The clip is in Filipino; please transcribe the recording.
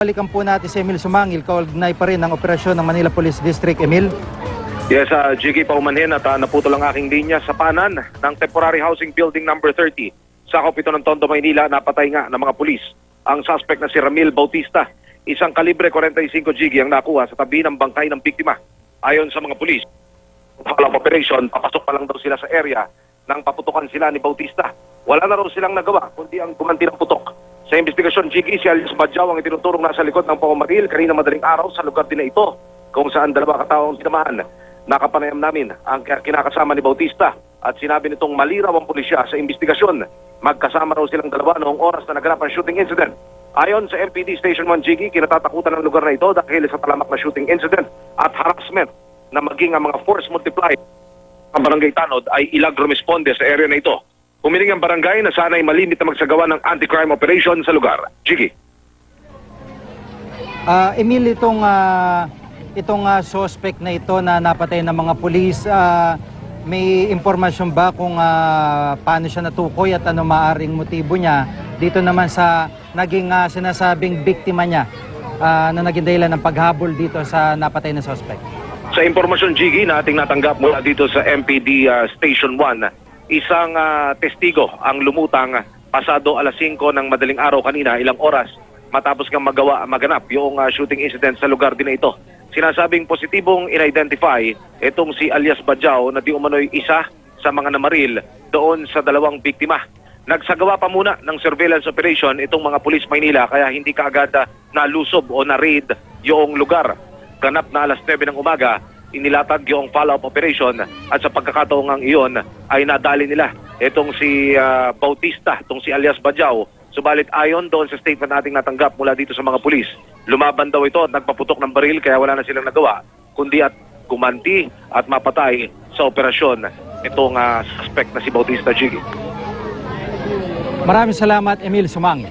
Balikan po natin si Emil Sumangil, kaugnay pa rin ng operasyon ng Manila Police District. Emil? Yes, Jiggy, paumanhin at naputol ang aking linya sa panan ng Temporary Housing Building number 30. Sakop ito ng Tondo, Maynila, napatay nga ng mga pulis. Ang suspect na si Ramil Bautista, isang kalibre 45 Jiggy ang nakuha sa tabi ng bangkay ng biktima. Ayon sa mga pulis, follow-up operation, papasok pa lang daw sila sa area nang paputukan sila ni Bautista. Wala na raw silang nagawa, kundi ang gumanti ng putok. Sa investigasyon, Jiggy, si Alias Badjao ang itinuturong nasa likod ng pamamaril kanina madaling araw sa lugar din na ito, kung saan dalawa katao ang sinamahan. Nakapanayam namin ang kinakasama ni Bautista at sinabi nitong maliraw ang pulisya sa investigasyon. Magkasama raw silang dalawa noong oras na naganap ang shooting incident. Ayon sa MPD Station 1, Jiggy, kinatatakutan ng lugar na ito dahil sa talamak na shooting incident at harassment na maging ang mga force multiplied. Ang barangay Tanod ay ilag rumisponde sa area na ito. Humiling ang barangay na sana'y malimit na magsagawa ng anti-crime operation sa lugar. Jiggy. Emil, itong suspect na ito na napatay ng mga pulis, may impormasyon ba kung paano siya natukoy at ano maaring motibo niya dito naman sa naging sinasabing biktima niya na naging dahilan ng paghabol dito sa napatay na suspect? Sa impormasyon, Jiggy, na ating natanggap mula dito sa MPD Station 1, isang testigo ang lumutang pasado alas 5 ng madaling araw kanina, ilang oras matapos kang maganap yung shooting incident sa lugar din na ito. Sinasabing positibong in-identify itong si Alias Badjao na di umano'y isa sa mga namaril doon sa dalawang biktima. Nagsagawa pa muna ng surveillance operation itong mga pulis Maynila kaya hindi kaagad nalusob o na-raid yung lugar. Ganap na alas 9 ng umaga, inilatag yung follow-up operation at sa pagkakataong iyon ay nadali nila itong si Bautista, itong si Alias Badjao. Subalit ayon doon sa statement nating natanggap mula dito sa mga pulis, lumaban daw ito at nagpaputok ng baril kaya wala na silang nagawa kundi at gumanti at mapatay sa operasyon itong suspect na si Bautista, Jiggy. Maraming salamat, Emil Sumangil.